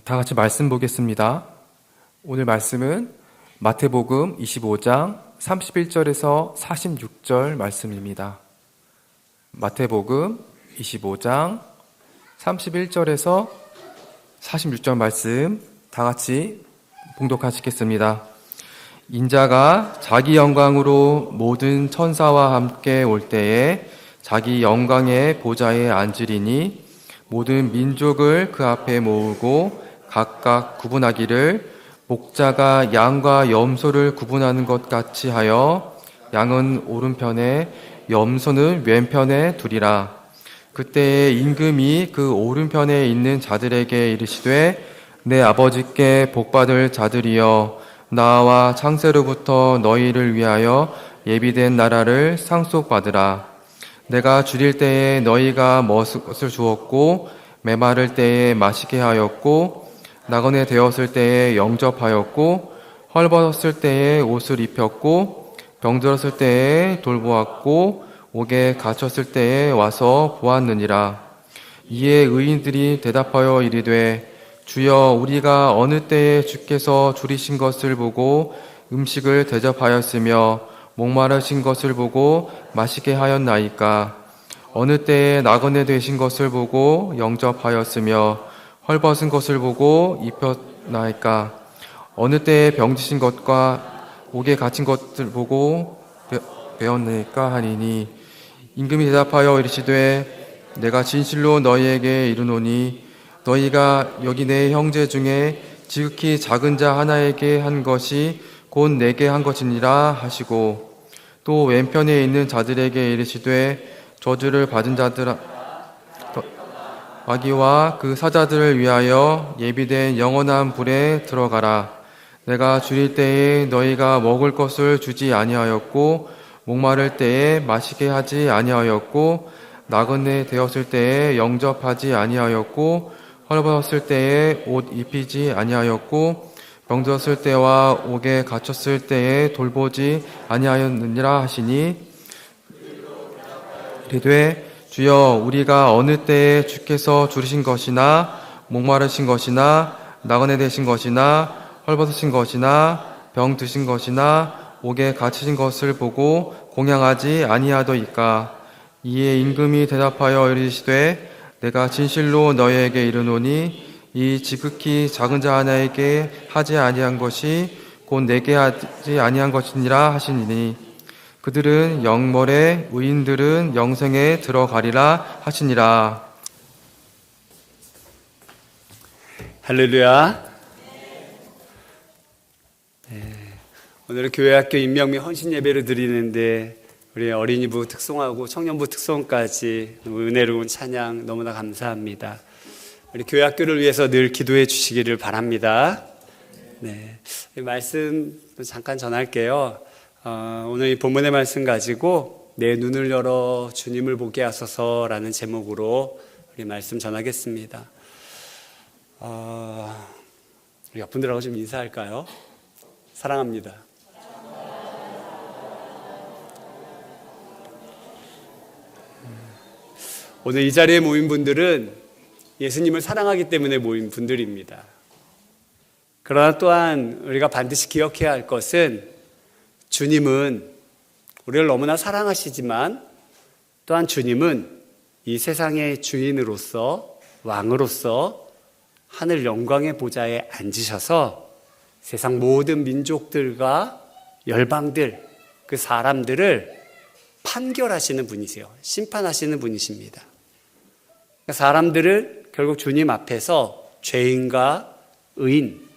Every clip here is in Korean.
다 같이 말씀 보겠습니다. 오늘 말씀은 마태복음 25장 31절에서 46절 말씀입니다. 마태복음 25장 31절에서 46절 말씀 다 같이 봉독하시겠습니다. 인자가 자기 영광으로 모든 천사와 함께 올 때에 자기 영광의 보좌에 앉으리니 모든 민족을 그 앞에 모으고 각각 구분하기를 목자가 양과 염소를 구분하는 것 같이 하여 양은 오른편에 염소는 왼편에 두리라. 그때에 임금이 그 오른편에 있는 자들에게 이르시되 내 아버지께 복받을 자들이여 나와 창세로부터 너희를 위하여 예비된 나라를 상속받으라. 내가 줄일 때에 너희가 먹을 것을 주었고 메마를 때에 마시게 하였고 나그네 되었을 때에 영접하였고 헐벗었을 때에 옷을 입혔고 병들었을 때에 돌보았고 옥에 갇혔을 때에 와서 보았느니라. 이에 의인들이 대답하여 이르되 주여 우리가 어느 때에 주께서 줄이신 것을 보고 음식을 대접하였으며 목마르신 것을 보고 마시게 하였나이까? 어느 때에 나그네 되신 것을 보고 영접하였으며 헐벗은 것을 보고 입혔나이까? 어느 때에 병드신 것과 옥에 갇힌 것을 보고 배웠나이까 하니니 임금이 대답하여 이르시되 내가 진실로 너희에게 이르노니 너희가 여기 내 형제 중에 지극히 작은 자 하나에게 한 것이 곧 내게 한 것이니라 하시고 또 왼편에 있는 자들에게 이르시되 저주를 받은 자들아 마귀와 그 사자들을 위하여 예비된 영원한 불에 들어가라. 내가 줄일 때에 너희가 먹을 것을 주지 아니하였고 목마를 때에 마시게 하지 아니하였고 나그네 되었을 때에 영접하지 아니하였고 헐벗었을 때에 옷 입히지 아니하였고 병들었을 때와 옥에 갇혔을 때에 돌보지 아니하였느니라 하시니 이르되 주여 우리가 어느 때에 주께서 줄이신 것이나 목마르신 것이나 나그네 되신 것이나 헐벗으신 것이나 병 드신 것이나 옥에 갇히신 것을 보고 공양하지 아니하더이까? 이에 임금이 대답하여 이르시되 내가 진실로 너희에게 이르노니 이 지극히 작은 자 하나에게 하지 아니한 것이 곧 내게 하지 아니한 것이니라 하시니니 그들은 영벌에 의인들은 영생에 들어가리라 하시니라. 할렐루야. 오늘은 교회학교 임명 및 헌신 예배를 드리는데 우리 어린이부 특송하고 청년부 특송까지 은혜로운 찬양 너무나 감사합니다. 우리 교회학교를 위해서 늘 기도해 주시기를 바랍니다. 네, 말씀 잠깐 전할게요. 오늘 이 본문의 말씀 가지고 내 눈을 열어 주님을 보게 하소서라는 제목으로 우리 말씀 전하겠습니다. 우리 옆분들하고 좀 인사할까요? 사랑합니다. 오늘 이 자리에 모인 분들은 예수님을 사랑하기 때문에 모인 분들입니다. 그러나 또한 우리가 반드시 기억해야 할 것은 주님은 우리를 너무나 사랑하시지만 또한 주님은 이 세상의 주인으로서 왕으로서 하늘 영광의 보좌에 앉으셔서 세상 모든 민족들과 열방들 그 사람들을 판결하시는 분이세요. 심판하시는 분이십니다. 사람들을 결국 주님 앞에서 죄인과 의인,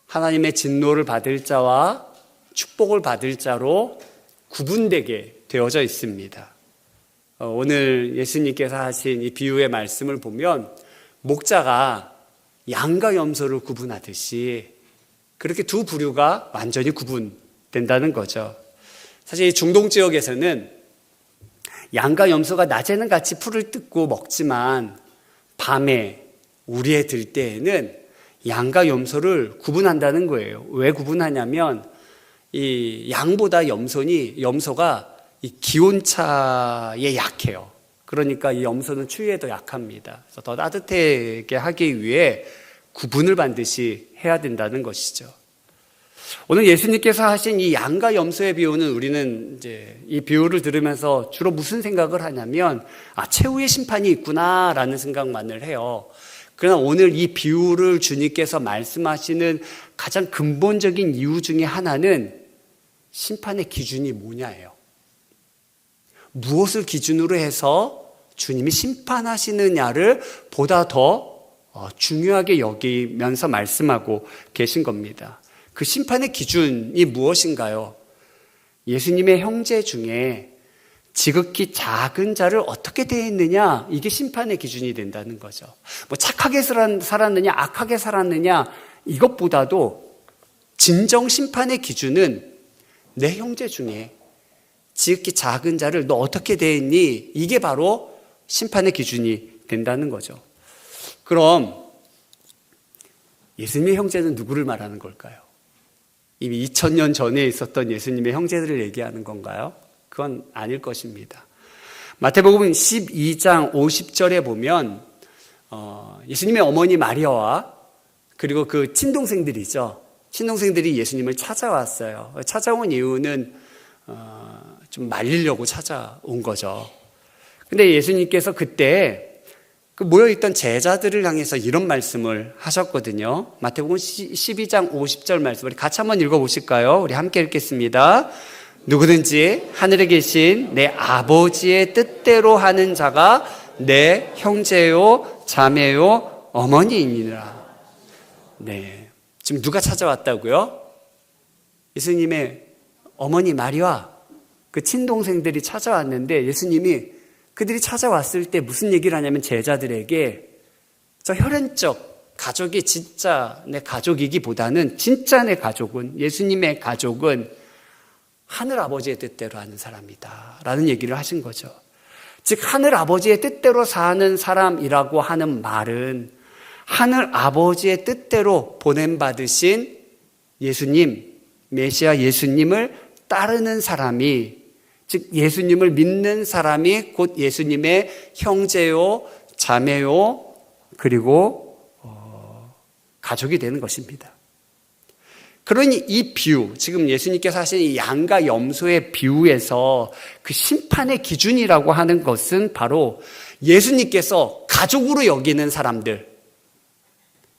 하나님의 진노를 받을 자와 축복을 받을 자로 구분되게 되어져 있습니다. 오늘 예수님께서 하신 이 비유의 말씀을 보면 목자가 양과 염소를 구분하듯이 그렇게 두 부류가 완전히 구분된다는 거죠. 사실 이 중동 지역에서는 양과 염소가 낮에는 같이 풀을 뜯고 먹지만 밤에 우리에 들 때에는 양과 염소를 구분한다는 거예요. 왜 구분하냐면 이 양보다 염소가 이 기온차에 약해요. 그러니까 이 염소는 추위에 더 약합니다. 그래서 더 따뜻하게 하기 위해 구분을 반드시 해야 된다는 것이죠. 오늘 예수님께서 하신 이 양과 염소의 비유는 우리는 이제 이 비유를 들으면서 주로 무슨 생각을 하냐면, 최후의 심판이 있구나라는 생각만을 해요. 그러나 오늘 이 비유를 주님께서 말씀하시는 가장 근본적인 이유 중에 하나는 심판의 기준이 뭐냐예요. 무엇을 기준으로 해서 주님이 심판하시느냐를 보다 더 중요하게 여기면서 말씀하고 계신 겁니다. 그 심판의 기준이 무엇인가요? 예수님의 형제 중에 지극히 작은 자를 어떻게 대했느냐, 이게 심판의 기준이 된다는 거죠. 착하게 살았느냐 악하게 살았느냐, 이것보다도 진정 심판의 기준은 내 형제 중에 지극히 작은 자를 너 어떻게 대했니, 이게 바로 심판의 기준이 된다는 거죠. 그럼 예수님의 형제는 누구를 말하는 걸까요? 이미 2000년 전에 있었던 예수님의 형제들을 얘기하는 건가요? 그건 아닐 것입니다. 마태복음 12장 50절에 보면 예수님의 어머니 마리아와 그리고 그 친동생들이죠. 친동생들이 예수님을 찾아왔어요. 찾아온 이유는 좀 말리려고 찾아온 거죠. 근데 예수님께서 그때 그 모여있던 제자들을 향해서 이런 말씀을 하셨거든요. 마태복음 12장 50절 말씀, 우리 같이 한번 읽어보실까요? 우리 함께 읽겠습니다. 누구든지 하늘에 계신 내 아버지의 뜻대로 하는 자가 내 형제요 자매요 어머니이니라. 네, 지금 누가 찾아왔다고요? 예수님의 어머니 마리아, 그 친동생들이 찾아왔는데, 예수님이 그들이 찾아왔을 때 무슨 얘기를 하냐면 제자들에게 저 혈연적 가족이 진짜 내 가족이기보다는 진짜 내 가족은, 예수님의 가족은 하늘 아버지의 뜻대로 하는 사람이다 라는 얘기를 하신 거죠. 즉 하늘 아버지의 뜻대로 사는 사람이라고 하는 말은 하늘 아버지의 뜻대로 보냄받으신 예수님, 메시아 예수님을 따르는 사람이, 즉 예수님을 믿는 사람이 곧 예수님의 형제요 자매요 그리고 가족이 되는 것입니다. 그러니 이 비유, 지금 예수님께서 하신 이 양과 염소의 비유에서 그 심판의 기준이라고 하는 것은 바로 예수님께서 가족으로 여기는 사람들,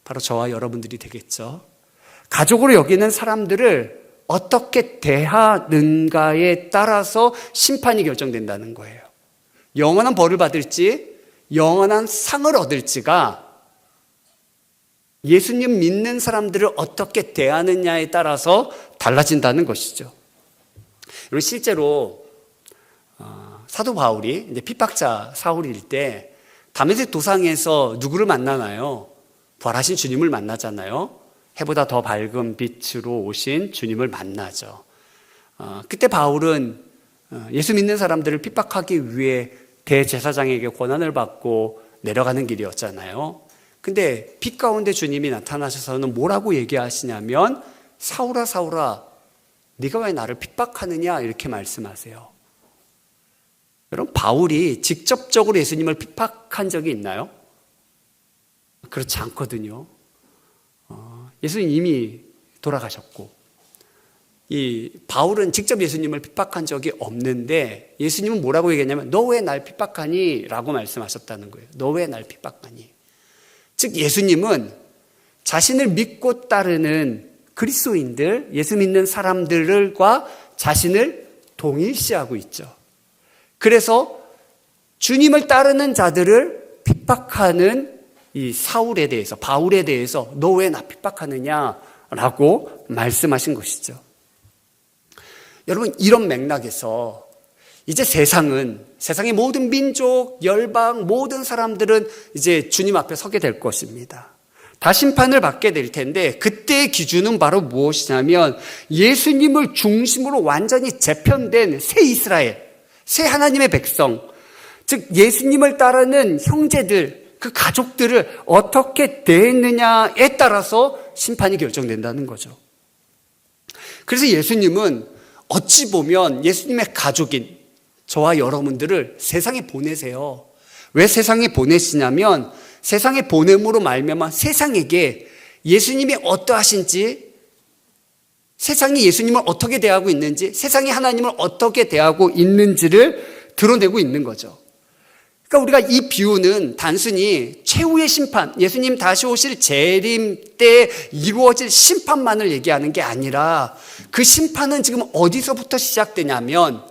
바로 저와 여러분들이 되겠죠. 가족으로 여기는 사람들을 어떻게 대하는가에 따라서 심판이 결정된다는 거예요. 영원한 벌을 받을지 영원한 상을 얻을지가 예수님 믿는 사람들을 어떻게 대하느냐에 따라서 달라진다는 것이죠. 그리고 실제로 사도 바울이 이제 핍박자 사울일 때 다메섹 도상에서 누구를 만나나요? 부활하신 주님을 만나잖아요. 해보다 더 밝은 빛으로 오신 주님을 만나죠. 그때 바울은 예수 믿는 사람들을 핍박하기 위해 대제사장에게 권한을 받고 내려가는 길이었잖아요. 근데 빛 가운데 주님이 나타나셔서는 뭐라고 얘기하시냐면 사울아 사울아 네가 왜 나를 핍박하느냐 이렇게 말씀하세요. 여러분, 바울이 직접적으로 예수님을 핍박한 적이 있나요? 그렇지 않거든요. 예수님 이미 돌아가셨고, 이 바울은 직접 예수님을 핍박한 적이 없는데 예수님은 뭐라고 얘기했냐면 너 왜 날 핍박하니? 라고 말씀하셨다는 거예요. 너 왜 날 핍박하니? 즉 예수님은 자신을 믿고 따르는 그리스도인들, 예수 믿는 사람들과 자신을 동일시하고 있죠. 그래서 주님을 따르는 자들을 핍박하는 이 사울에 대해서, 바울에 대해서 너 왜 나 핍박하느냐라고 말씀하신 것이죠. 여러분, 이런 맥락에서 이제 세상의 모든 민족, 열방, 모든 사람들은 이제 주님 앞에 서게 될 것입니다. 다 심판을 받게 될 텐데 그때의 기준은 바로 무엇이냐면 예수님을 중심으로 완전히 재편된 새 이스라엘, 새 하나님의 백성, 즉 예수님을 따르는 형제들, 그 가족들을 어떻게 대했느냐에 따라서 심판이 결정된다는 거죠. 그래서 예수님은 어찌 보면 예수님의 가족인 저와 여러분들을 세상에 보내세요. 왜 세상에 보내시냐면 세상에 보냄으로 말미암아 세상에게 예수님이 어떠하신지, 세상이 예수님을 어떻게 대하고 있는지, 세상이 하나님을 어떻게 대하고 있는지를 드러내고 있는 거죠. 그러니까 우리가 이 비유는 단순히 최후의 심판, 예수님 다시 오실 재림 때 이루어질 심판만을 얘기하는 게 아니라 그 심판은 지금 어디서부터 시작되냐면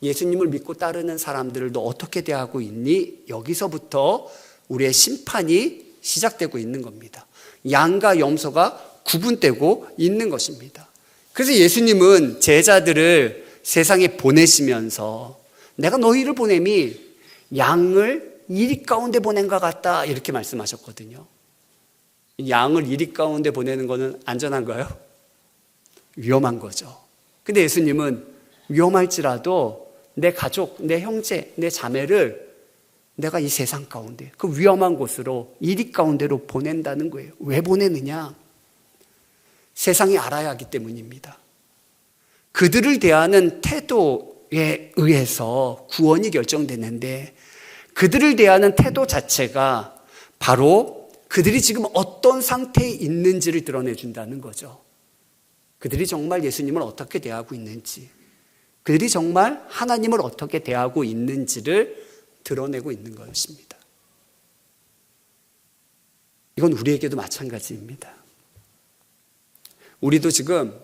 예수님을 믿고 따르는 사람들을 너 어떻게 대하고 있니? 여기서부터 우리의 심판이 시작되고 있는 겁니다. 양과 염소가 구분되고 있는 것입니다. 그래서 예수님은 제자들을 세상에 보내시면서 내가 너희를 보냄이 양을 이리 가운데 보낸 것 같다 이렇게 말씀하셨거든요. 양을 이리 가운데 보내는 것은 안전한가요? 위험한 거죠. 근데 예수님은 위험할지라도 내 가족, 내 형제, 내 자매를 내가 이 세상 가운데 그 위험한 곳으로 이리 가운데로 보낸다는 거예요. 왜 보내느냐? 세상이 알아야 하기 때문입니다. 그들을 대하는 태도에 의해서 구원이 결정되는데 그들을 대하는 태도 자체가 바로 그들이 지금 어떤 상태에 있는지를 드러내준다는 거죠. 그들이 정말 예수님을 어떻게 대하고 있는지, 그들이 정말 하나님을 어떻게 대하고 있는지를 드러내고 있는 것입니다. 이건 우리에게도 마찬가지입니다. 우리도 지금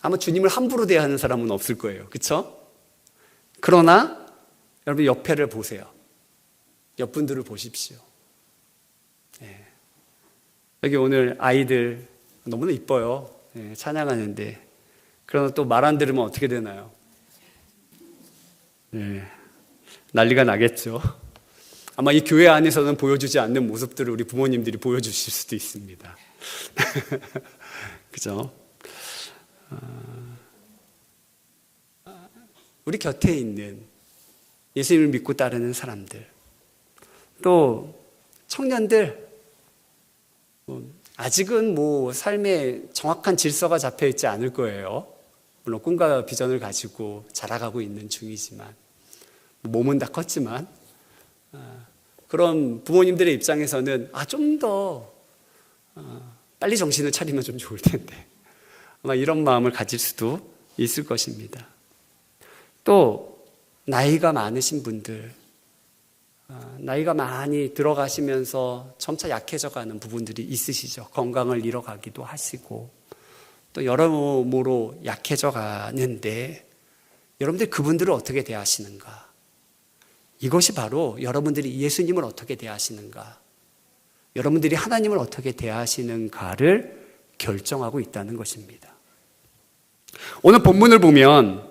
아마 주님을 함부로 대하는 사람은 없을 거예요. 그렇죠? 그러나 여러분 옆에를 보세요. 옆분들을 보십시오. 네. 여기 오늘 아이들 너무나 이뻐요. 네, 찬양하는데 그러나 또 말 안 들으면 어떻게 되나요? 네, 난리가 나겠죠. 아마 이 교회 안에서는 보여주지 않는 모습들을 우리 부모님들이 보여주실 수도 있습니다. 그죠? 우리 곁에 있는 예수님을 믿고 따르는 사람들, 또 청년들, 아직은 삶에 정확한 질서가 잡혀 있지 않을 거예요. 물론 꿈과 비전을 가지고 자라가고 있는 중이지만, 몸은 다 컸지만, 그런 부모님들의 입장에서는 좀 더 빨리 정신을 차리면 좀 좋을 텐데, 아마 이런 마음을 가질 수도 있을 것입니다. 또 나이가 많으신 분들, 나이가 많이 들어가시면서 점차 약해져가는 부분들이 있으시죠. 건강을 잃어가기도 하시고 또 여러모로 약해져 가는데 여러분들 그분들을 어떻게 대하시는가? 이것이 바로 여러분들이 예수님을 어떻게 대하시는가, 여러분들이 하나님을 어떻게 대하시는가를 결정하고 있다는 것입니다. 오늘 본문을 보면,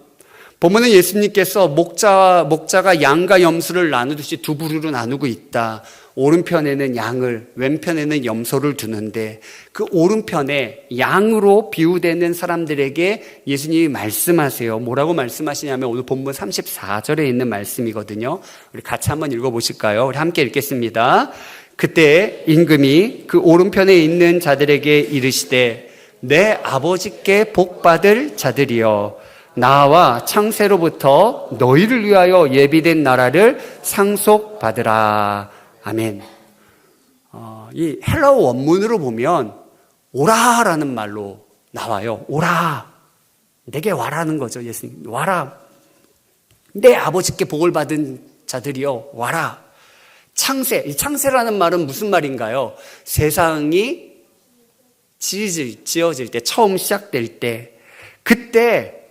본문은 예수님께서 목자가 양과 염소를 나누듯이 두 부류로 나누고 있다. 오른편에는 양을, 왼편에는 염소를 두는데 그 오른편에 양으로 비유되는 사람들에게 예수님이 말씀하세요. 뭐라고 말씀하시냐면 오늘 본문 34절에 있는 말씀이거든요. 우리 같이 한번 읽어보실까요? 우리 함께 읽겠습니다. 그때 임금이 그 오른편에 있는 자들에게 이르시되 내 아버지께 복받을 자들이여, 나와 창세로부터 너희를 위하여 예비된 나라를 상속받으라. 아멘. 이 헬라어 원문으로 보면 오라라는 말로 나와요. 오라. 내게 와라는 거죠. 예수님 와라. 내 아버지께 복을 받은 자들이여 와라. 창세. 이 창세라는 말은 무슨 말인가요? 세상이 지어질 때, 처음 시작될 때, 그때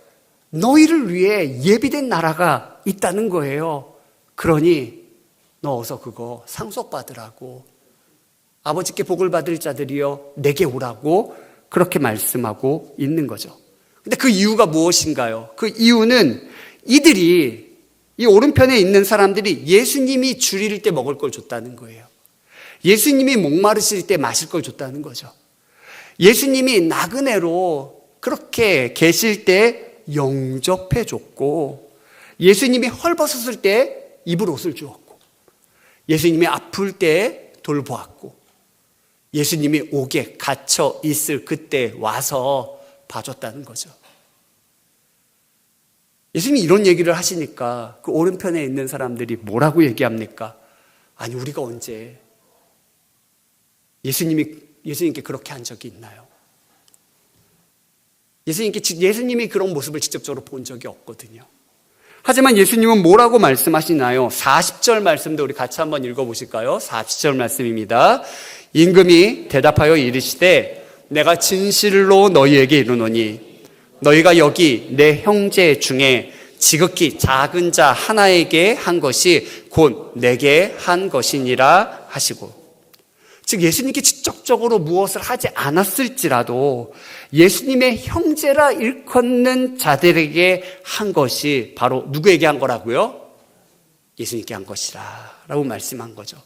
너희를 위해 예비된 나라가 있다는 거예요. 그러니 너 어서 그거 상속받으라고, 아버지께 복을 받을 자들이여 내게 오라고 그렇게 말씀하고 있는 거죠. 근데 그 이유가 무엇인가요? 그 이유는 이들이, 이 오른편에 있는 사람들이 예수님이 줄일 때 먹을 걸 줬다는 거예요. 예수님이 목마르실 때 마실 걸 줬다는 거죠. 예수님이 나그네로 그렇게 계실 때 영접해 줬고, 예수님이 헐벗었을 때 입을 옷을 주었고, 예수님이 아플 때 돌보았고, 예수님이 옥에 갇혀 있을 그때 와서 봐줬다는 거죠. 예수님이 이런 얘기를 하시니까 그 오른편에 있는 사람들이 뭐라고 얘기합니까? 아니, 우리가 언제 예수님께 그렇게 한 적이 있나요? 예수님이 그런 모습을 직접적으로 본 적이 없거든요. 하지만 예수님은 뭐라고 말씀하시나요? 40절 말씀도 우리 같이 한번 읽어보실까요? 40절 말씀입니다. 임금이 대답하여 이르시되 내가 진실로 너희에게 이르노니 너희가 여기 내 형제 중에 지극히 작은 자 하나에게 한 것이 곧 내게 한 것이니라 하시고, 즉 예수님께 직접적으로 무엇을 하지 않았을지라도 예수님의 형제라 일컫는 자들에게 한 것이 바로 누구에게 한 거라고요? 예수님께 한 것이라 라고 말씀한 거죠.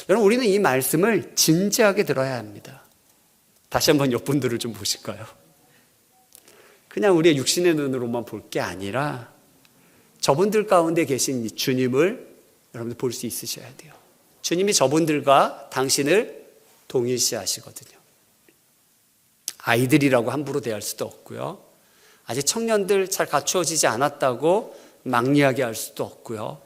여러분, 우리는 이 말씀을 진지하게 들어야 합니다. 다시 한번 옆분들을 좀 보실까요? 그냥 우리의 육신의 눈으로만 볼 게 아니라 저분들 가운데 계신 주님을 여러분들 볼 수 있으셔야 돼요. 주님이 저분들과 당신을 동일시하시거든요. 아이들이라고 함부로 대할 수도 없고요. 아직 청년들 잘 갖추어지지 않았다고 막리하게 할 수도 없고요.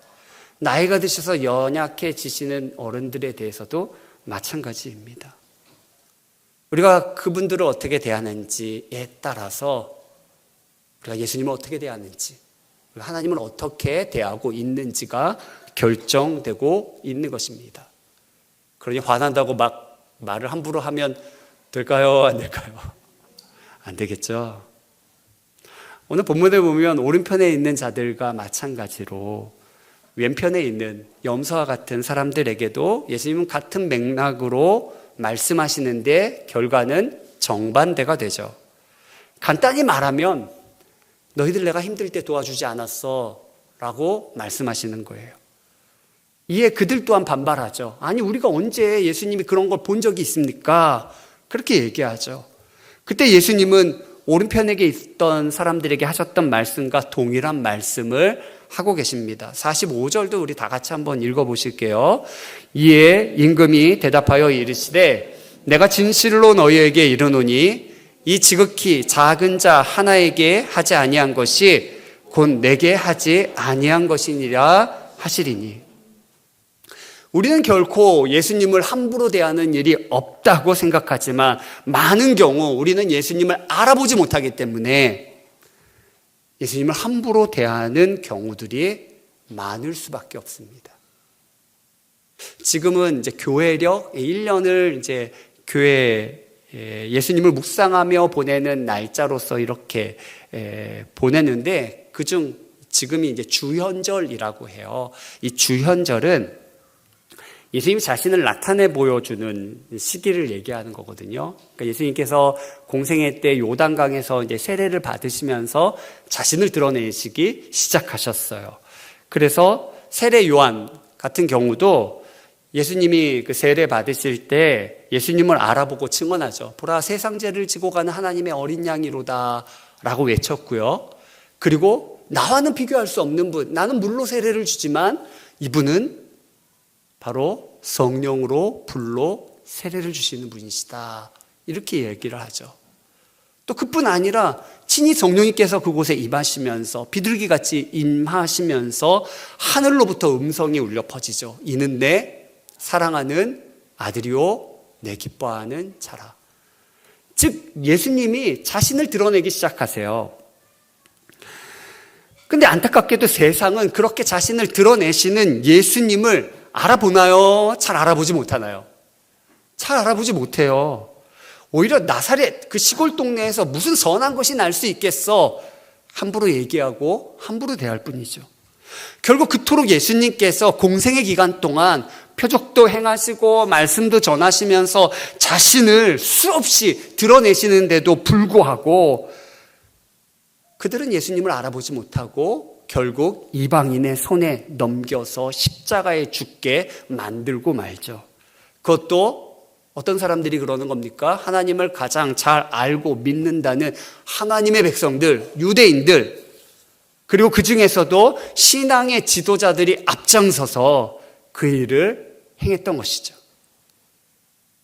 나이가 드셔서 연약해지시는 어른들에 대해서도 마찬가지입니다. 우리가 그분들을 어떻게 대하는지에 따라서 우리가 예수님을 어떻게 대하는지, 하나님을 어떻게 대하고 있는지가 결정되고 있는 것입니다. 그러니 화난다고 막 말을 함부로 하면 될까요? 안 될까요? 안 되겠죠. 오늘 본문에 보면 오른편에 있는 자들과 마찬가지로 왼편에 있는 염소와 같은 사람들에게도 예수님은 같은 맥락으로 말씀하시는데 결과는 정반대가 되죠. 간단히 말하면 너희들 내가 힘들 때 도와주지 않았어 라고 말씀하시는 거예요. 이에 그들 또한 반발하죠. 아니, 우리가 언제 예수님이 그런 걸 본 적이 있습니까? 그렇게 얘기하죠. 그때 예수님은 오른편에 있던 사람들에게 하셨던 말씀과 동일한 말씀을 하고 계십니다. 45절도 우리 다 같이 한번 읽어보실게요. 이에 임금이 대답하여 이르시되 내가 진실로 너희에게 이르노니 이 지극히 작은 자 하나에게 하지 아니한 것이 곧 내게 하지 아니한 것이니라 하시리니, 우리는 결코 예수님을 함부로 대하는 일이 없다고 생각하지만 많은 경우 우리는 예수님을 알아보지 못하기 때문에 예수님을 함부로 대하는 경우들이 많을 수밖에 없습니다. 지금은 이제 교회력 1년을 이제 교회 예수님을 묵상하며 보내는 날짜로서 이렇게 보내는데, 그중 지금이 이제 주현절이라고 해요. 이 주현절은 예수님 자신을 나타내 보여주는 시기를 얘기하는 거거든요. 그러니까 예수님께서 공생애 때 요단강에서 이제 세례를 받으시면서 자신을 드러내시기 시작하셨어요. 그래서 세례 요한 같은 경우도 예수님이 그 세례 받으실 때 예수님을 알아보고 증언하죠. 보라, 세상 죄를 지고 가는 하나님의 어린 양이로다 라고 외쳤고요. 그리고 나와는 비교할 수 없는 분, 나는 물로 세례를 주지만 이분은 바로 성령으로 불로 세례를 주시는 분이시다, 이렇게 얘기를 하죠. 또 그뿐 아니라 친히 성령님께서 그곳에 임하시면서 비둘기같이 임하시면서 하늘로부터 음성이 울려 퍼지죠. 이는 내 사랑하는 아들이요 내 기뻐하는 자라. 즉 예수님이 자신을 드러내기 시작하세요. 근데 안타깝게도 세상은 그렇게 자신을 드러내시는 예수님을 알아보나요? 잘 알아보지 못하나요? 잘 알아보지 못해요. 오히려 나사렛 그 시골 동네에서 무슨 선한 것이 날 수 있겠어, 함부로 얘기하고 함부로 대할 뿐이죠. 결국 그토록 예수님께서 공생의 기간 동안 표적도 행하시고 말씀도 전하시면서 자신을 수없이 드러내시는데도 불구하고 그들은 예수님을 알아보지 못하고 결국 이방인의 손에 넘겨서 십자가에 죽게 만들고 말죠. 그것도 어떤 사람들이 그러는 겁니까? 하나님을 가장 잘 알고 믿는다는 하나님의 백성들, 유대인들, 그리고 그 중에서도 신앙의 지도자들이 앞장서서 그 일을 행했던 것이죠.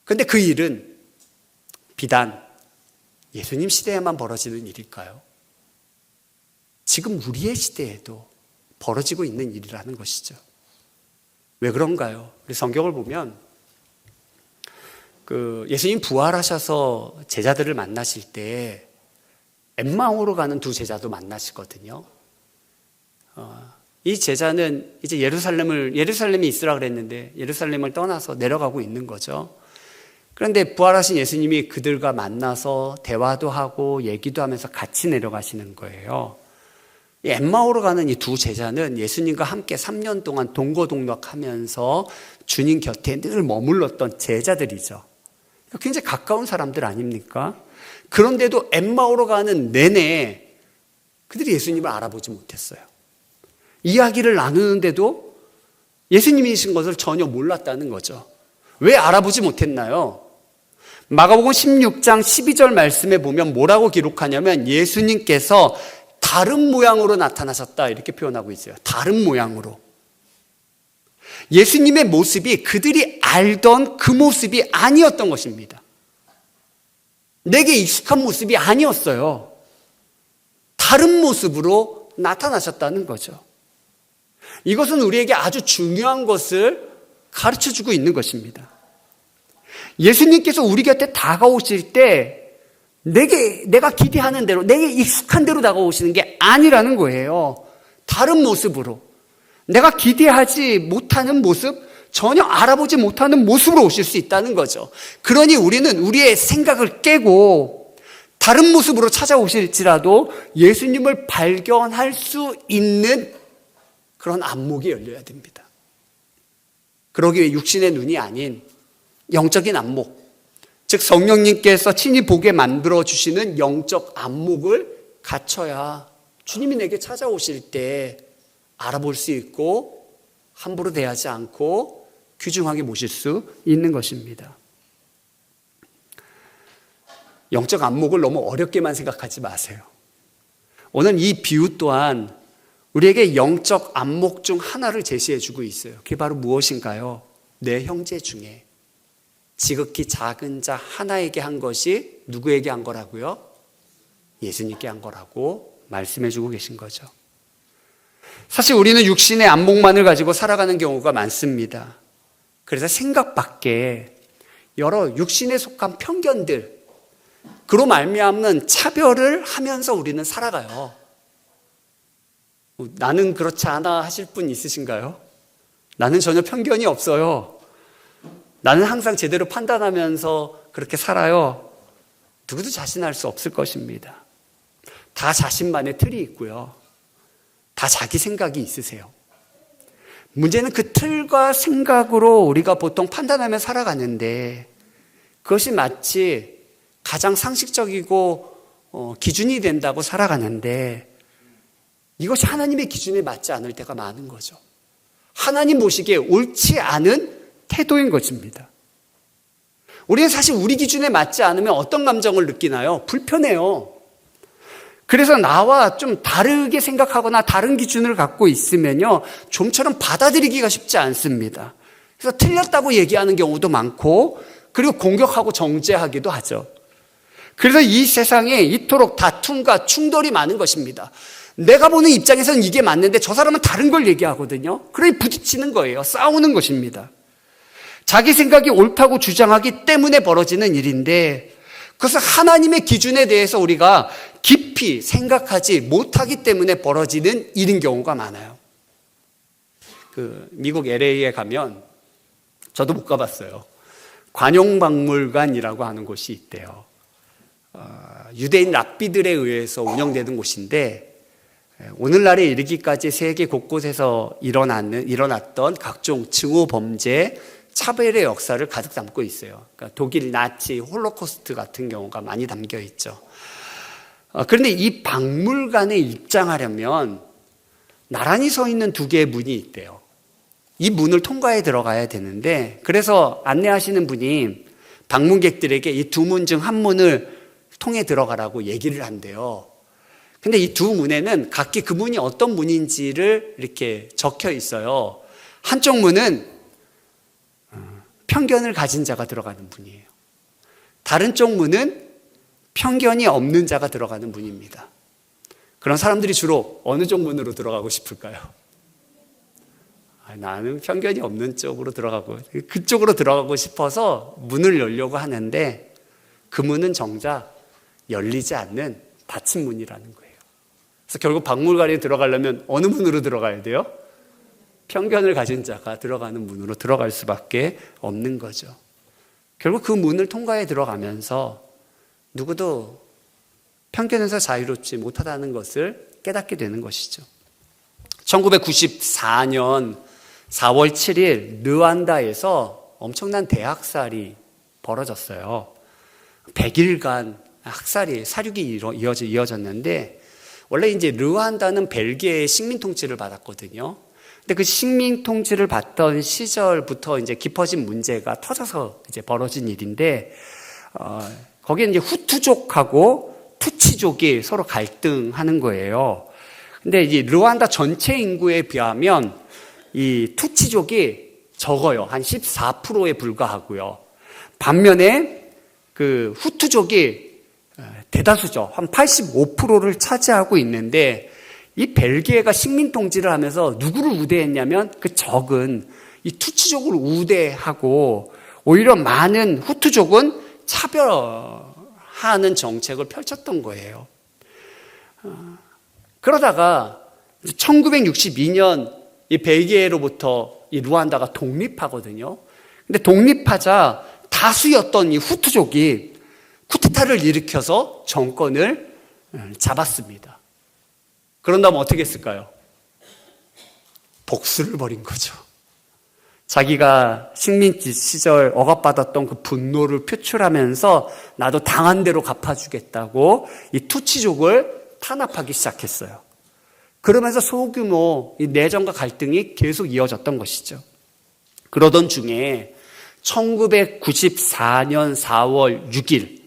그런데 그 일은 비단 예수님 시대에만 벌어지는 일일까요? 지금 우리의 시대에도 벌어지고 있는 일이라는 것이죠. 왜 그런가요? 우리 성경을 보면 예수님 부활하셔서 제자들을 만나실 때 엠마오로 가는 두 제자도 만나시거든요. 이 제자는 이제 예루살렘에 있으라 그랬는데 예루살렘을 떠나서 내려가고 있는 거죠. 그런데 부활하신 예수님이 그들과 만나서 대화도 하고 얘기도 하면서 같이 내려가시는 거예요. 엠마오로 가는 이 두 제자는 예수님과 함께 3년 동안 동거동락하면서 주님 곁에 늘 머물렀던 제자들이죠. 굉장히 가까운 사람들 아닙니까? 그런데도 엠마오로 가는 내내 그들이 예수님을 알아보지 못했어요. 이야기를 나누는데도 예수님이신 것을 전혀 몰랐다는 거죠. 왜 알아보지 못했나요? 마가복음 16장 12절 말씀에 보면 뭐라고 기록하냐면 예수님께서 다른 모양으로 나타나셨다 이렇게 표현하고 있어요. 다른 모양으로. 예수님의 모습이 그들이 알던 그 모습이 아니었던 것입니다. 내게 익숙한 모습이 아니었어요. 다른 모습으로 나타나셨다는 거죠. 이것은 우리에게 아주 중요한 것을 가르쳐주고 있는 것입니다. 예수님께서 우리 곁에 다가오실 때 내가 기대하는 대로, 내게 익숙한 대로 다가오시는 게 아니라는 거예요. 다른 모습으로. 내가 기대하지 못하는 모습, 전혀 알아보지 못하는 모습으로 오실 수 있다는 거죠. 그러니 우리는 우리의 생각을 깨고 다른 모습으로 찾아오실지라도 예수님을 발견할 수 있는 그런 안목이 열려야 됩니다. 그러기 위해 육신의 눈이 아닌 영적인 안목, 즉 성령님께서 친히 보게 만들어주시는 영적 안목을 갖춰야 주님이 내게 찾아오실 때 알아볼 수 있고 함부로 대하지 않고 귀중하게 모실 수 있는 것입니다. 영적 안목을 너무 어렵게만 생각하지 마세요. 오늘 이 비유 또한 우리에게 영적 안목 중 하나를 제시해주고 있어요. 그게 바로 무엇인가요? 내 형제 중에 지극히 작은 자 하나에게 한 것이 누구에게 한 거라고요? 예수님께 한 거라고 말씀해주고 계신 거죠. 사실 우리는 육신의 안목만을 가지고 살아가는 경우가 많습니다. 그래서 생각 밖에 여러 육신에 속한 편견들, 그로 말미암는 차별을 하면서 우리는 살아가요. 나는 그렇지 않아 하실 분 있으신가요? 나는 전혀 편견이 없어요. 나는 항상 제대로 판단하면서 그렇게 살아요. 누구도 자신할 수 없을 것입니다. 다 자신만의 틀이 있고요. 다 자기 생각이 있으세요. 문제는 그 틀과 생각으로 우리가 보통 판단하며 살아가는데 그것이 마치 가장 상식적이고 기준이 된다고 살아가는데 이것이 하나님의 기준에 맞지 않을 때가 많은 거죠. 하나님 보시기에 옳지 않은 태도인 것입니다. 우리는 사실 우리 기준에 맞지 않으면 어떤 감정을 느끼나요? 불편해요. 그래서 나와 좀 다르게 생각하거나 다른 기준을 갖고 있으면요, 좀처럼 받아들이기가 쉽지 않습니다. 그래서 틀렸다고 얘기하는 경우도 많고, 그리고 공격하고 정죄하기도 하죠. 그래서 이 세상에 이토록 다툼과 충돌이 많은 것입니다. 내가 보는 입장에서는 이게 맞는데 저 사람은 다른 걸 얘기하거든요. 그러니 부딪히는 거예요. 싸우는 것입니다. 자기 생각이 옳다고 주장하기 때문에 벌어지는 일인데 그것은 하나님의 기준에 대해서 우리가 깊이 생각하지 못하기 때문에 벌어지는 일인 경우가 많아요. 미국 LA에 가면 저도 못 가봤어요. 관용박물관이라고 하는 곳이 있대요. 유대인 랍비들에 의해서 운영되는 곳인데 오늘날에 이르기까지 세계 곳곳에서 일어났던 각종 증오 범죄, 차별의 역사를 가득 담고 있어요. 그러니까 독일 나치, 홀로코스트 같은 경우가 많이 담겨 있죠. 그런데 이 박물관에 입장하려면 나란히 서 있는 두 개의 문이 있대요. 이 문을 통과해 들어가야 되는데 그래서 안내하시는 분이 방문객들에게 이 두 문 중 한 문을 통해 들어가라고 얘기를 한대요. 근데 이 두 문에는 각기 그 문이 어떤 문인지를 이렇게 적혀 있어요. 한쪽 문은 편견을 가진 자가 들어가는 문이에요. 다른 쪽 문은 편견이 없는 자가 들어가는 문입니다. 그런 사람들이 주로 어느 쪽 문으로 들어가고 싶을까요? 나는 편견이 없는 쪽으로 들어가고 그쪽으로 들어가고 싶어서 문을 열려고 하는데 그 문은 정작 열리지 않는 닫힌 문이라는 거예요. 그래서 결국 박물관에 들어가려면 어느 문으로 들어가야 돼요? 편견을 가진 자가 들어가는 문으로 들어갈 수밖에 없는 거죠. 결국 그 문을 통과해 들어가면서 누구도 편견에서 자유롭지 못하다는 것을 깨닫게 되는 것이죠. 1994년 4월 7일 르완다에서 엄청난 대학살이 벌어졌어요. 100일간 사륙이 이어졌는데 원래 이제 르완다는 벨기에의 식민 통치를 받았거든요. 근데 그 식민 통치를 받던 시절부터 이제 깊어진 문제가 터져서 이제 벌어진 일인데, 거기에 이제 후투족하고 투치족이 서로 갈등하는 거예요. 근데 이 르완다 전체 인구에 비하면 이 투치족이 적어요. 한 14%에 불과하고요. 반면에 그 후투족이 대다수죠. 한 85%를 차지하고 있는데 이 벨기에가 식민 통치를 하면서 누구를 우대했냐면 그 적은 이 투치족을 우대하고 오히려 많은 후투족은 차별하는 정책을 펼쳤던 거예요. 그러다가 1962년 이 벨기에로부터 이 루안다가 독립하거든요. 근데 독립하자 다수였던 이 후투족이 쿠데타를 일으켜서 정권을 잡았습니다. 그런 다음 어떻게 했을까요? 복수를 벌인 거죠. 자기가 식민 시절 억압받았던 그 분노를 표출하면서 나도 당한 대로 갚아주겠다고 이 투치족을 탄압하기 시작했어요. 그러면서 소규모 이 내전과 갈등이 계속 이어졌던 것이죠. 그러던 중에 1994년 4월 6일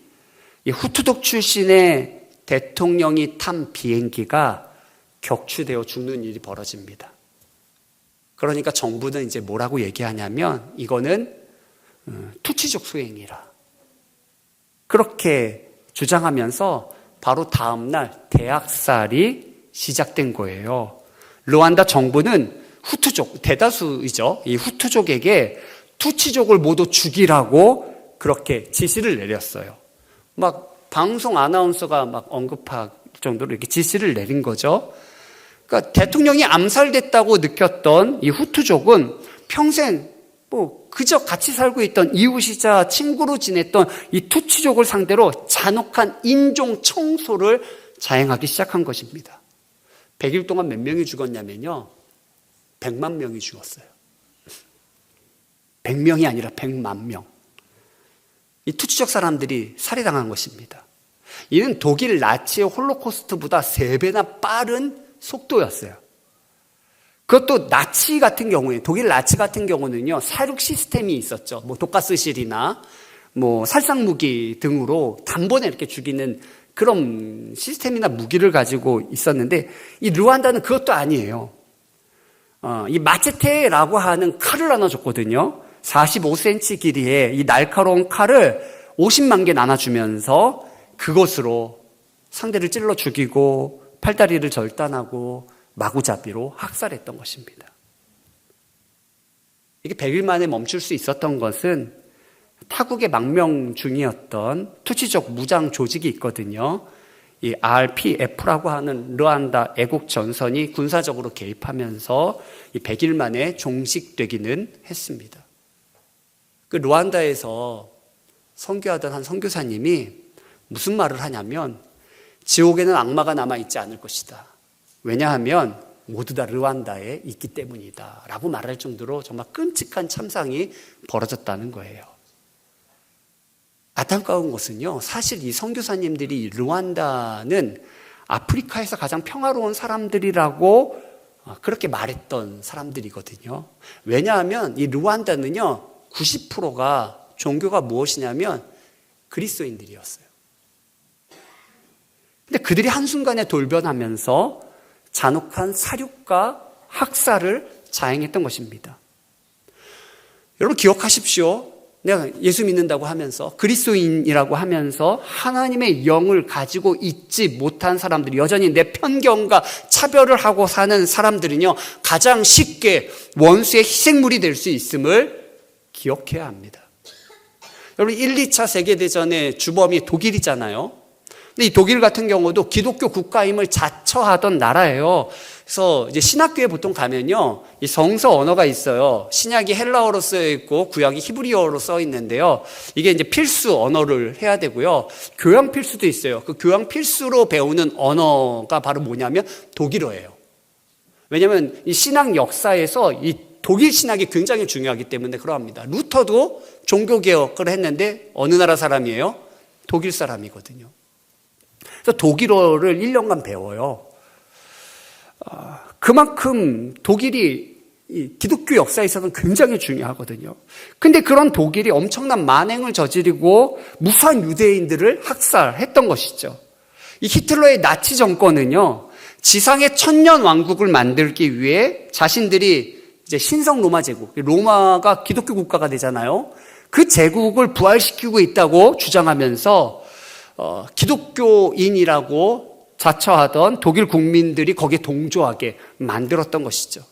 이 후투족 출신의 대통령이 탄 비행기가 격추되어 죽는 일이 벌어집니다. 그러니까 정부는 이제 뭐라고 얘기하냐면 이거는 투치족 소행이라 그렇게 주장하면서 바로 다음 날 대학살이 시작된 거예요. 르완다 정부는 후투족, 대다수이죠. 이 후투족에게 투치족을 모두 죽이라고 그렇게 지시를 내렸어요. 막 방송 아나운서가 막 언급할 정도로 이렇게 지시를 내린 거죠. 그러니까 대통령이 암살됐다고 느꼈던 이 후투족은 평생 그저 같이 살고 있던 이웃이자 친구로 지냈던 이 투치족을 상대로 잔혹한 인종 청소를 자행하기 시작한 것입니다. 100일 동안 몇 명이 죽었냐면요. 100만 명이 죽었어요. 100명이 아니라 100만 명. 이 투치족 사람들이 살해당한 것입니다. 이는 독일 나치의 홀로코스트보다 3배나 빠른 속도였어요. 그것도 나치 같은 경우에, 독일 나치 같은 경우는요, 사륙 시스템이 있었죠. 독가스실이나 살상무기 등으로 단번에 이렇게 죽이는 그런 시스템이나 무기를 가지고 있었는데, 이 르완다는 그것도 아니에요. 이 마체테라고 하는 칼을 나눠줬거든요. 45cm 길이의 이 날카로운 칼을 50만 개 나눠주면서 그것으로 상대를 찔러 죽이고 팔다리를 절단하고 마구잡이로 학살했던 것입니다. 이게 100일 만에 멈출 수 있었던 것은 타국의 망명 중이었던 투치족 무장 조직이 있거든요. 이 RPF라고 하는 르완다 애국 전선이 군사적으로 개입하면서 이 100일 만에 종식되기는 했습니다. 그 르완다에서 선교하던 한 선교사님이 무슨 말을 하냐면 지옥에는 악마가 남아있지 않을 것이다. 왜냐하면 모두 다 르완다에 있기 때문이다 라고 말할 정도로 정말 끔찍한 참상이 벌어졌다는 거예요. 안타까운 것은요, 사실 이 선교사님들이 르완다는 아프리카에서 가장 평화로운 사람들이라고 그렇게 말했던 사람들이거든요. 왜냐하면 이 르완다는요 90%가 종교가 무엇이냐면 그리스도인들이었어요. 근데 그들이 한순간에 돌변하면서 잔혹한 사륙과 학살을 자행했던 것입니다. 여러분 기억하십시오. 내가 예수 믿는다고 하면서 그리스도인이라고 하면서 하나님의 영을 가지고 있지 못한 사람들이 여전히 내 편견과 차별을 하고 사는 사람들은요, 가장 쉽게 원수의 희생물이 될 수 있음을 기억해야 합니다. 여러분 1, 2차 세계대전의 주범이 독일이잖아요. 근데 이 독일 같은 경우도 기독교 국가임을 자처하던 나라예요. 그래서 이제 신학교에 보통 가면요, 이 성서 언어가 있어요. 신약이 헬라어로 쓰여 있고 구약이 히브리어로 써 있는데요. 이게 이제 필수 언어를 해야 되고요. 교양 필수도 있어요. 그 교양 필수로 배우는 언어가 바로 뭐냐면 독일어예요. 왜냐하면 이 신학 역사에서 이 독일 신학이 굉장히 중요하기 때문에 그러합니다. 루터도 종교개혁을 했는데 어느 나라 사람이에요? 독일 사람이거든요. 그래서 독일어를 1년간 배워요. 그만큼 독일이 기독교 역사에서는 굉장히 중요하거든요. 근데 그런 독일이 엄청난 만행을 저지르고 무수한 유대인들을 학살했던 것이죠. 이 히틀러의 나치 정권은요, 지상의 천년 왕국을 만들기 위해 자신들이 이제 신성 로마 제국, 로마가 기독교 국가가 되잖아요. 그 제국을 부활시키고 있다고 주장하면서 기독교인이라고 자처하던 독일 국민들이 거기에 동조하게 만들었던 것이죠.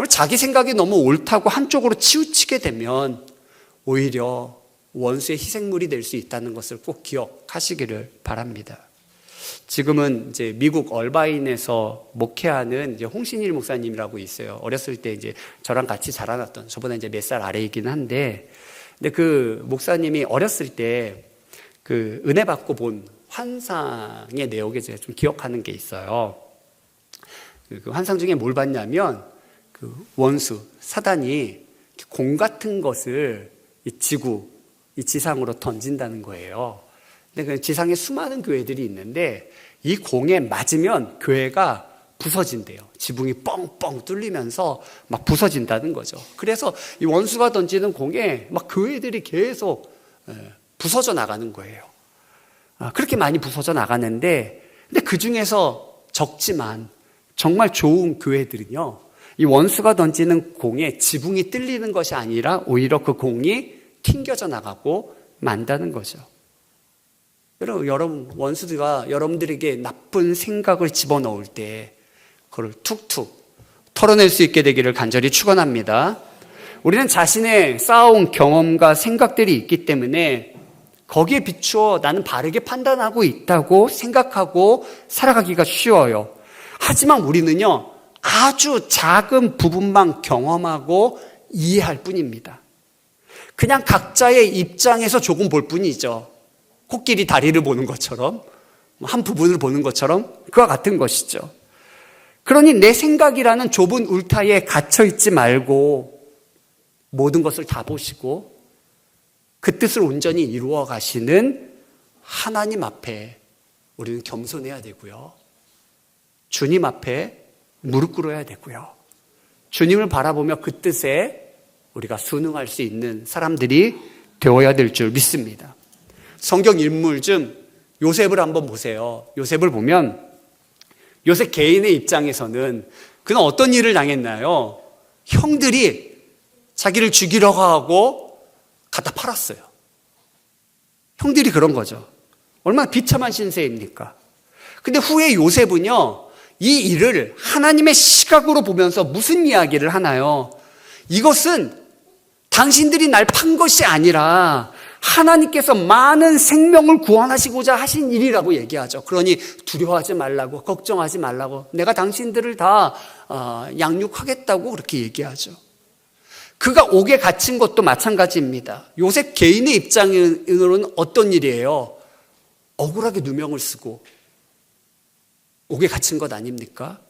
자기 생각이 너무 옳다고 한쪽으로 치우치게 되면 오히려 원수의 희생물이 될 수 있다는 것을 꼭 기억하시기를 바랍니다. 지금은 이제 미국 얼바인에서 목회하는 이제 홍신일 목사님이라고 있어요. 어렸을 때 이제 저랑 같이 자라났던, 저보다 이제 몇 살 아래이긴 한데, 근데 그 목사님이 어렸을 때 그 은혜 받고 본 환상의 내용에 제가 좀 기억하는 게 있어요. 그 환상 중에 뭘 봤냐면, 그 원수, 사단이 공 같은 것을 이 지구, 이 지상으로 던진다는 거예요. 근데 그 지상에 수많은 교회들이 있는데 이 공에 맞으면 교회가 부서진대요. 지붕이 뻥뻥 뚫리면서 막 부서진다는 거죠. 그래서 이 원수가 던지는 공에 막 교회들이 계속 부서져 나가는 거예요. 그렇게 많이 부서져 나가는데, 근데 그 중에서 적지만 정말 좋은 교회들은요, 이 원수가 던지는 공에 지붕이 뚫리는 것이 아니라 오히려 그 공이 튕겨져 나가고 만다는 거죠. 여러분, 원수가 여러분들에게 나쁜 생각을 집어넣을 때 그걸 툭툭 털어낼 수 있게 되기를 간절히 축원합니다. 우리는 자신의 쌓아온 경험과 생각들이 있기 때문에 거기에 비추어 나는 바르게 판단하고 있다고 생각하고 살아가기가 쉬워요. 하지만 우리는요, 아주 작은 부분만 경험하고 이해할 뿐입니다. 그냥 각자의 입장에서 조금 볼 뿐이죠. 코끼리 다리를 보는 것처럼, 한 부분을 보는 것처럼 그와 같은 것이죠. 그러니 내 생각이라는 좁은 울타리에 갇혀있지 말고 모든 것을 다 보시고 그 뜻을 온전히 이루어 가시는 하나님 앞에 우리는 겸손해야 되고요. 주님 앞에 무릎 꿇어야 되고요. 주님을 바라보며 그 뜻에 우리가 순응할 수 있는 사람들이 되어야 될 줄 믿습니다. 성경 인물 중 요셉을 한번 보세요. 요셉을 보면 요셉 개인의 입장에서는 그는 어떤 일을 당했나요? 형들이 자기를 죽이려고 하고 갖다 팔았어요. 형들이 그런 거죠. 얼마나 비참한 신세입니까? 근데 후에 요셉은요, 이 일을 하나님의 시각으로 보면서 무슨 이야기를 하나요? 이것은 당신들이 날 판 것이 아니라 하나님께서 많은 생명을 구원하시고자 하신 일이라고 얘기하죠. 그러니 두려워하지 말라고, 걱정하지 말라고, 내가 당신들을 다 양육하겠다고 그렇게 얘기하죠. 그가 옥에 갇힌 것도 마찬가지입니다. 요셉 개인의 입장으로는 어떤 일이에요? 억울하게 누명을 쓰고 옥에 갇힌 것 아닙니까?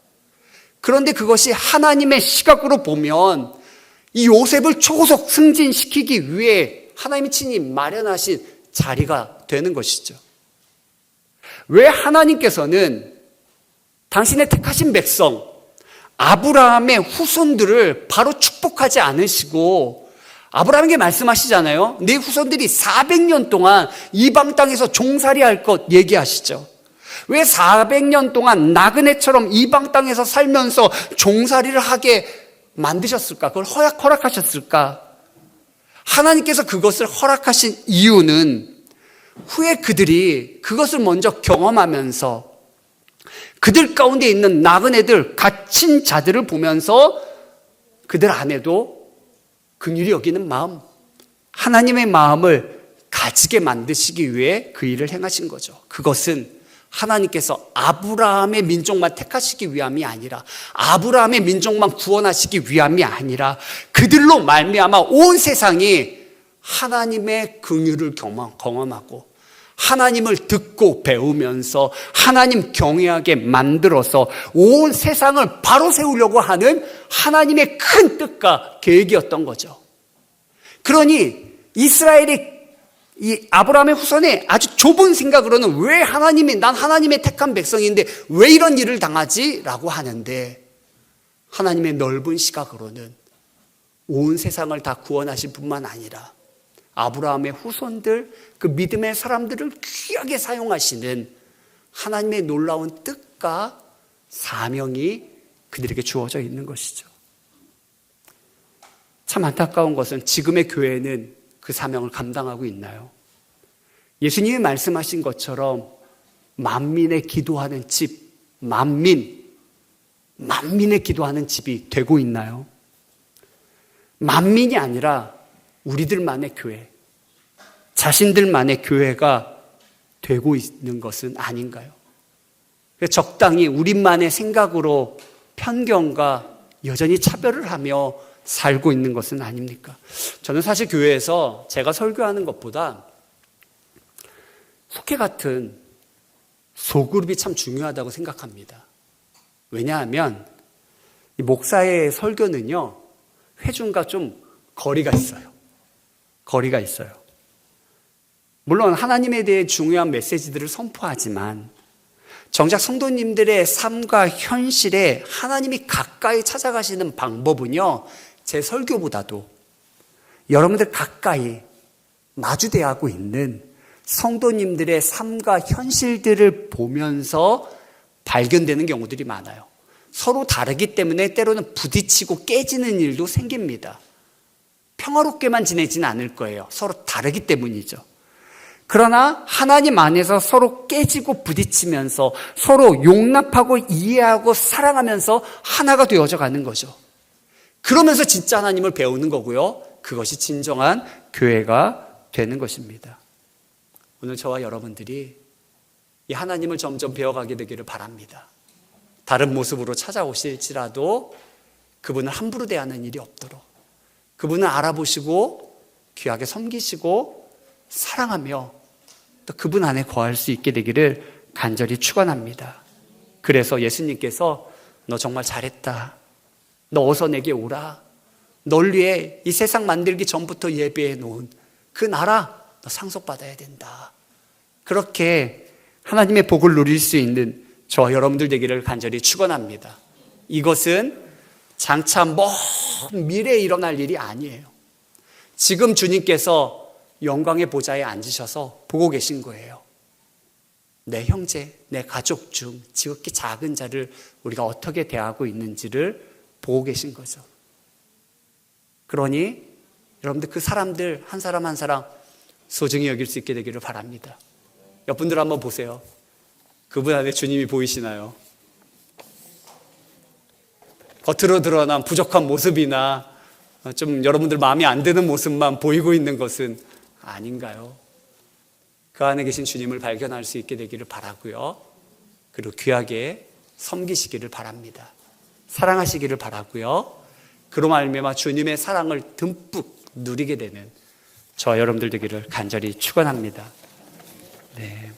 그런데 그것이 하나님의 시각으로 보면 이 요셉을 초속 승진시키기 위해 하나님이 친히 마련하신 자리가 되는 것이죠. 왜 하나님께서는 당신의 택하신 백성 아브라함의 후손들을 바로 축복하지 않으시고, 아브라함에게 말씀하시잖아요. 내 후손들이 400년 동안 이방 땅에서 종살이 할 것 얘기하시죠. 왜 400년 동안 나그네처럼 이방 땅에서 살면서 종살이를 하게 만드셨을까? 그걸 허락하셨을까? 하나님께서 그것을 허락하신 이유는 후에 그들이 그것을 먼저 경험하면서 그들 가운데 있는 나그네들, 갇힌 자들을 보면서 그들 안에도 긍휼히 여기는 마음, 하나님의 마음을 가지게 만드시기 위해 그 일을 행하신 거죠. 그것은 하나님께서 아브라함의 민족만 택하시기 위함이 아니라, 아브라함의 민족만 구원하시기 위함이 아니라, 그들로 말미암아 온 세상이 하나님의 긍휼을 경험하고 하나님을 듣고 배우면서 하나님 경외하게 만들어서 온 세상을 바로 세우려고 하는 하나님의 큰 뜻과 계획이었던 거죠. 그러니 이스라엘이 이 아브라함의 후손의 아주 좁은 생각으로는 왜 난 하나님의 택한 백성인데 왜 이런 일을 당하지? 라고 하는데, 하나님의 넓은 시각으로는 온 세상을 다 구원하실 뿐만 아니라 아브라함의 후손들, 그 믿음의 사람들을 귀하게 사용하시는 하나님의 놀라운 뜻과 사명이 그들에게 주어져 있는 것이죠. 참 안타까운 것은 지금의 교회는 그 사명을 감당하고 있나요? 예수님이 말씀하신 것처럼 만민의 기도하는 집, 만민의 기도하는 집이 되고 있나요? 만민이 아니라 우리들만의 교회, 자신들만의 교회가 되고 있는 것은 아닌가요? 적당히 우리만의 생각으로 편견과 여전히 차별을 하며 살고 있는 것은 아닙니까? 저는 사실 교회에서 제가 설교하는 것보다 속회 같은 소그룹이 참 중요하다고 생각합니다. 왜냐하면 이 목사의 설교는요, 회중과 좀 거리가 있어요. 물론 하나님에 대해 중요한 메시지들을 선포하지만 정작 성도님들의 삶과 현실에 하나님이 가까이 찾아가시는 방법은요, 제 설교보다도 여러분들 가까이 마주대하고 있는 성도님들의 삶과 현실들을 보면서 발견되는 경우들이 많아요. 서로 다르기 때문에 때로는 부딪히고 깨지는 일도 생깁니다. 평화롭게만 지내지는 않을 거예요. 서로 다르기 때문이죠. 그러나 하나님 안에서 서로 깨지고 부딪히면서 서로 용납하고 이해하고 사랑하면서 하나가 되어져 가는 거죠. 그러면서 진짜 하나님을 배우는 거고요. 그것이 진정한 교회가 되는 것입니다. 오늘 저와 여러분들이 이 하나님을 점점 배워가게 되기를 바랍니다. 다른 모습으로 찾아오실지라도 그분을 함부로 대하는 일이 없도록 그분을 알아보시고 귀하게 섬기시고 사랑하며 또 그분 안에 거할 수 있게 되기를 간절히 축원합니다. 그래서 예수님께서 너 정말 잘했다. 너 어서 내게 오라. 널 위해 이 세상 만들기 전부터 예배해 놓은 그 나라 너 상속받아야 된다. 그렇게 하나님의 복을 누릴 수 있는 저와 여러분들 되기를 간절히 축원합니다. 이것은 장차 먼 미래에 일어날 일이 아니에요. 지금 주님께서 영광의 보좌에 앉으셔서 보고 계신 거예요. 내 형제, 내 가족 중 지극히 작은 자를 우리가 어떻게 대하고 있는지를 보고 계신 거죠. 그러니 여러분들 그 사람들 한 사람 한 사람 소중히 여길 수 있게 되기를 바랍니다. 옆분들 한번 보세요. 그분 안에 주님이 보이시나요? 겉으로 드러난 부족한 모습이나 좀 여러분들 마음에 안 드는 모습만 보이고 있는 것은 아닌가요? 그 안에 계신 주님을 발견할 수 있게 되기를 바라고요. 그리고 귀하게 섬기시기를 바랍니다. 사랑하시기를 바라고요. 그로 말미암아 주님의 사랑을 듬뿍 누리게 되는 저와 여러분들 되기를 간절히 축원합니다. 네.